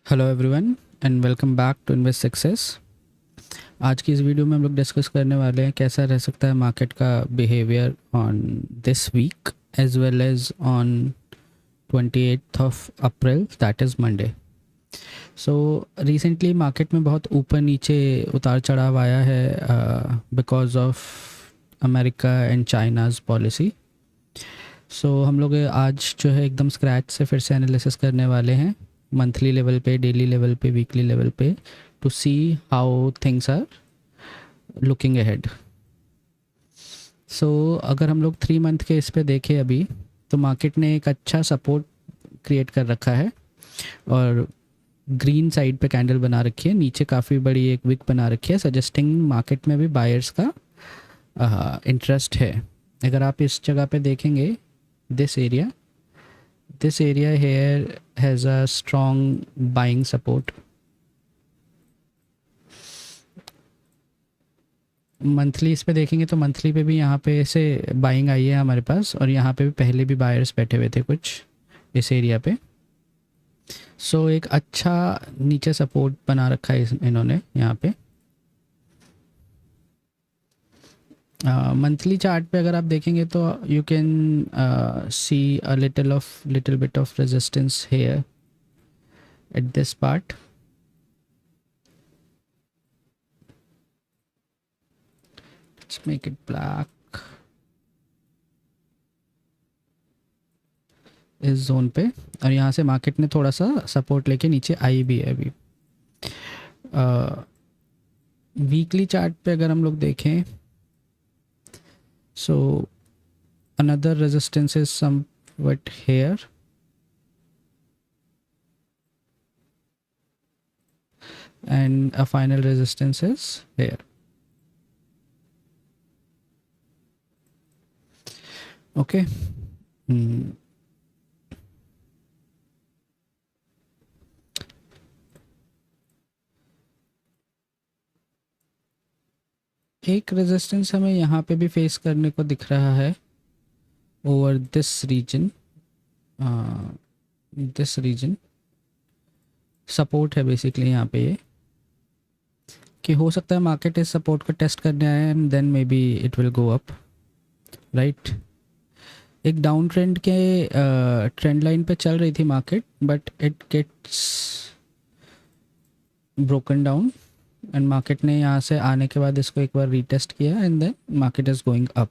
Hello everyone and welcome back to invest success. आज की इस वीडियो में हम लोग डिस्कस करने वाले हैं कैसा रह सकता है मार्केट का behaviour on this week as well as on 28th of April that is Monday. So recently market में बहुत ऊपर नीचे उतार चढ़ाव आया है because of America and China's policy. So हम लोग आज जो है एकदम स्क्रैच से फिर से एनालिसिस करने वाले हैं मंथली लेवल पे, डेली लेवल पे, वीकली लेवल पे, to see how things are looking ahead. So अगर हम लोग 3 मंथ के इस पे देखें अभी, तो मार्केट ने एक अच्छा सपोर्ट क्रिएट कर रखा है और ग्रीन साइड पे कैंडल बना रखी है, नीचे काफ़ी बड़ी एक विक बना रखी है, सजेस्टिंग मार्केट में भी बायर्स का इंटरेस्ट है। अगर आप इस जगह पे देखेंगे, this area here has a strong buying support. Monthly इस पे देखेंगे तो मंथली पे भी यहाँ पे ऐसे बाइंग आई है हमारे पास, और यहाँ पे भी पहले भी बायर्स बैठे हुए थे कुछ इस एरिया पे। सो एक अच्छा नीचे सपोर्ट बना रखा है इन्होंने यहाँ पे। मंथली चार्ट पे अगर आप देखेंगे तो you can see a little bit of resistance here at this part. Let's make it black. इस जोन पे, और यहाँ से मार्केट ने थोड़ा सा सपोर्ट लेके नीचे आई भी है अभी। वीकली चार्ट पे अगर हम लोग देखें, so another resistance is somewhat here and a final resistance is here. Okay. एक रेजिस्टेंस हमें यहाँ पे भी फेस करने को दिख रहा है ओवर दिस रीजन। सपोर्ट है बेसिकली यहाँ पे, ये कि हो सकता है मार्केट इस सपोर्ट को टेस्ट करने आए and then maybe it will go up, right. एक डाउन ट्रेंड के ट्रेंड लाइन पे चल रही थी market, but it gets broken down and market ने यहाँ से आने के बाद इसको एक बार रीटेस्ट किया and then market is going up.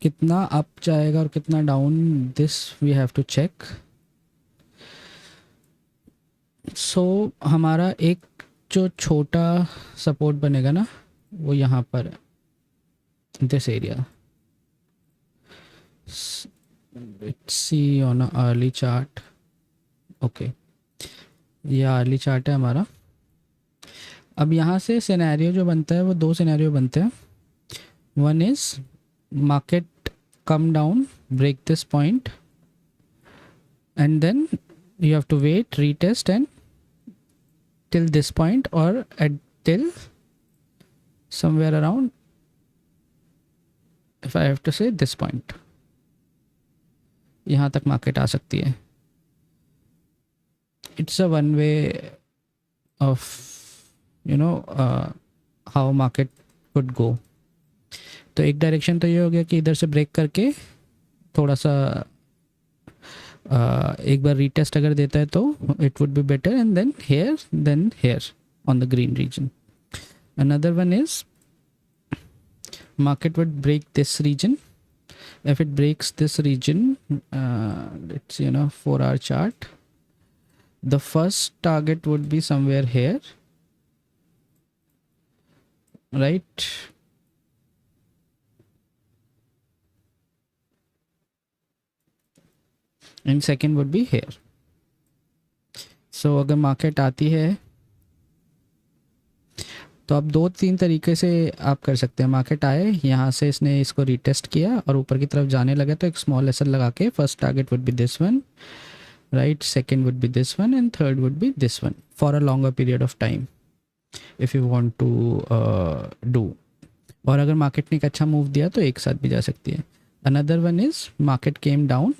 कितना अप जाएगा और कितना down, this we have to check. So हमारा एक जो छोटा सपोर्ट बनेगा ना, वो यहाँ पर है, this area. Let's see on a early chart. Okay, ये अर्ली चार्ट है हमारा। अब यहाँ से सिनेरियो जो बनता है वो दो सिनेरियो बनते हैं। One is market come down, break this point, and then you have to wait, retest, and till this point or at till somewhere around, if I have to say this point, यहाँ तक market आ सकती है। It's a one way of how market could go. तो एक direction तो ये हो गया कि इधर से ब्रेक करके थोड़ा सा एक बार रीटेस्ट अगर देता है तो it would be better, and then here on the green region. Another one is market would break this region. If it breaks this region, let's 4-hour chart, the first target would be somewhere here, right? And second would be here. So अगर market आती है तो आप 2-3 तरीके से आप कर सकते हैं। मार्केट आए, यहाँ से इसने इसको रीटेस्ट किया और ऊपर की तरफ जाने लगा तो एक स्मॉल एसएल लगा के first target would be this one, right, second would be this one, and third would be this one for a longer period of time if you want to do. और अगर market ने एक अच्छा move दिया तो एक साथ भी जा सकती है। Another one is market came down,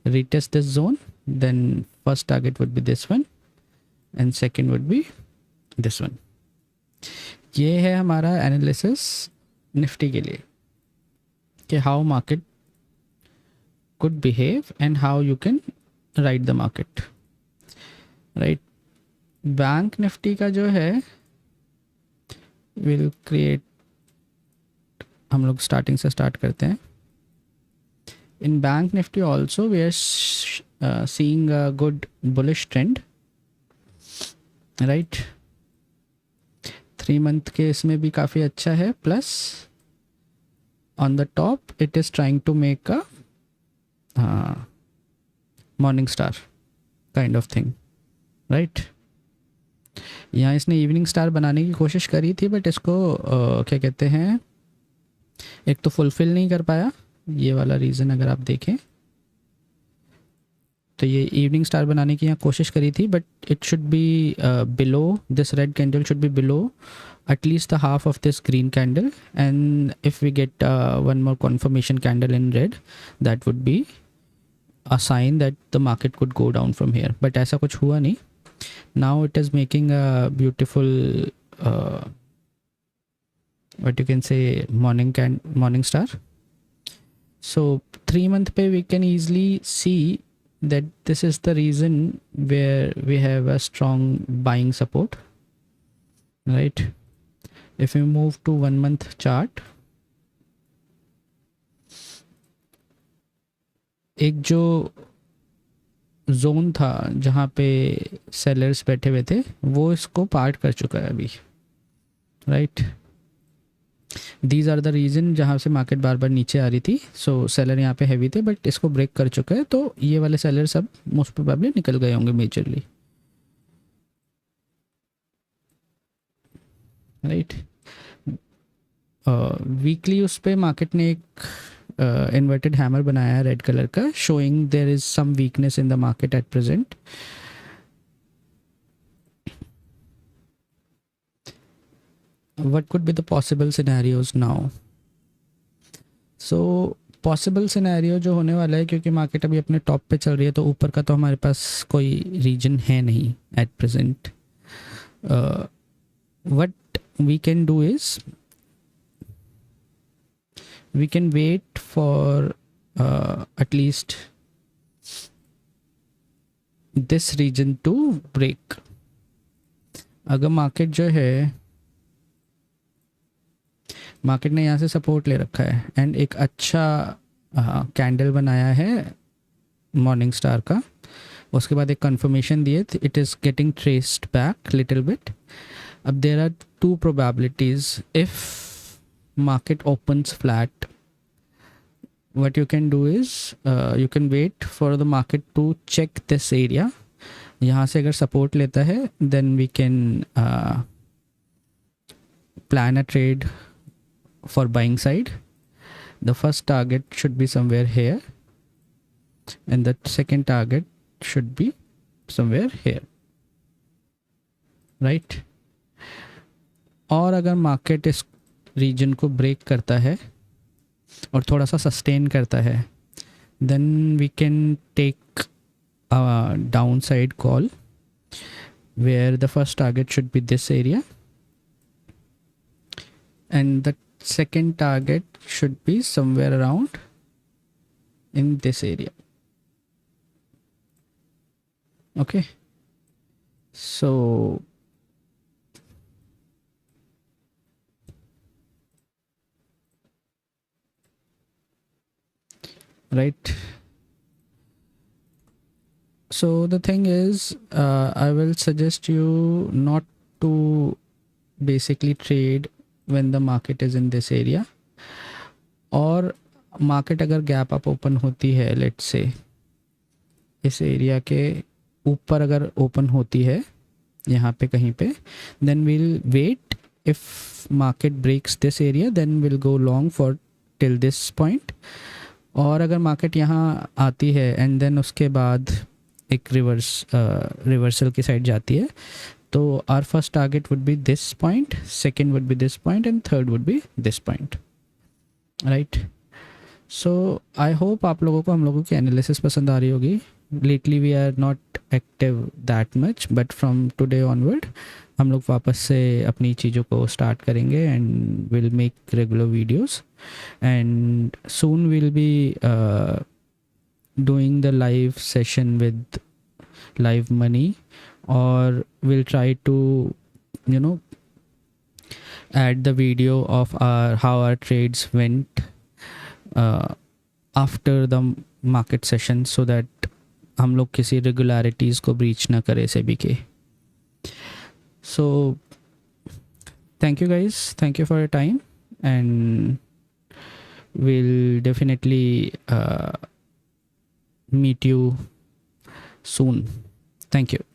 retest this zone, then first target would be this one and second would be this one. ये है हमारा एनालिसिस निफ्टी के लिए कि how market could behave and how you can ride the market, right? Bank Nifty का जो है will create, हम लोग स्टार्टिंग से स्टार्ट करते हैं. In bank Nifty also we are seeing a good bullish trend, right. 3 month के इसमें भी काफ़ी अच्छा है. Plus on the top it is trying to make a morning star kind of thing, right. यहाँ इसने इवनिंग स्टार बनाने की कोशिश करी थी बट इसको क्या कहते हैं, एक तो फुलफिल नहीं कर पाया. ये वाला रीज़न अगर आप देखें तो ये इवनिंग स्टार बनाने की यहाँ कोशिश करी थी but it should be below, this red candle should be below at least the half of this green candle, and if we get one more confirmation candle in red, that would be a sign that the market could go down from here. But ऐसा कुछ हुआ नहीं. Now it is making a beautiful what you can say morning star. So 3 month pe we can easily see that this is the reason where we have a strong buying support, right? If we move to 1 month chart, एक जो zone था जहाँ पे sellers बैठे हुए थे वो इसको पार्ट कर चुका है अभी, right. These are the reason जहाँ से मार्केट बार बार नीचे आ रही थी. सो सेलर यहाँ पे हैवी थे बट इसको ब्रेक कर चुका है. तो ये वाले सेलर सब मोस्ट प्रोबेबली निकल गए होंगे मेजरली, राइट. वीकली उस पर मार्केट ने एक इन्वर्टेड हैमर बनाया है रेड कलर का, showing there is some weakness in the market at present. What could be the possible scenarios now? So possible scenario जो होने वाला है, क्योंकि मार्केट अभी अपने टॉप पे चल रही है तो ऊपर का तो हमारे पास कोई रीजन है नहीं at present. What we can do is we can wait for at least this region to break. अगर मार्केट जो है, मार्केट ने यहाँ से सपोर्ट ले रखा है एंड एक अच्छा कैंडल बनाया है मॉर्निंग स्टार का, उसके बाद एक कंफर्मेशन दिए, it is getting traced back little bit. अब there are 2 probabilities. If market opens flat, what you can do is you can wait for the market to check this area. यहाँ से अगर support लेता है then we can plan a trade for buying side. The first target should be somewhere here and the second target should be somewhere here, right. और अगर market इस reason को break करता है और थोड़ा सा सस्टेन करता है, then we can take a down side call where the first target should be this area and the second target should be somewhere around in this area. Okay, so right. So the thing is I will suggest you not to basically trade when the market is in this area. और market अगर gap up open होती है, let's say इस area के ऊपर अगर open होती है यहाँ पे कहीं पे, then we'll wait. If market breaks this area then we'll go long for till this point. और अगर मार्केट यहाँ आती है एंड देन उसके बाद एक रिवर्सल की साइड जाती है, तो our first target would be this point, second would be this point and third would be this point, right. So I hope आप लोगों को हम लोगों की एनालिसिस पसंद आ रही होगी. Lately we are not active that much, but from today onward हम लोग वापस से अपनी चीज़ों को स्टार्ट करेंगे and will make regular videos, and soon will be doing the live session with live money, or we'll try to, you know, add the video of our how our trades went after the market session, so that हम लोग किसी regularities को breach ना करें सेबी के. So thank you guys, thank you for your time, and we'll definitely meet you soon. Thank you.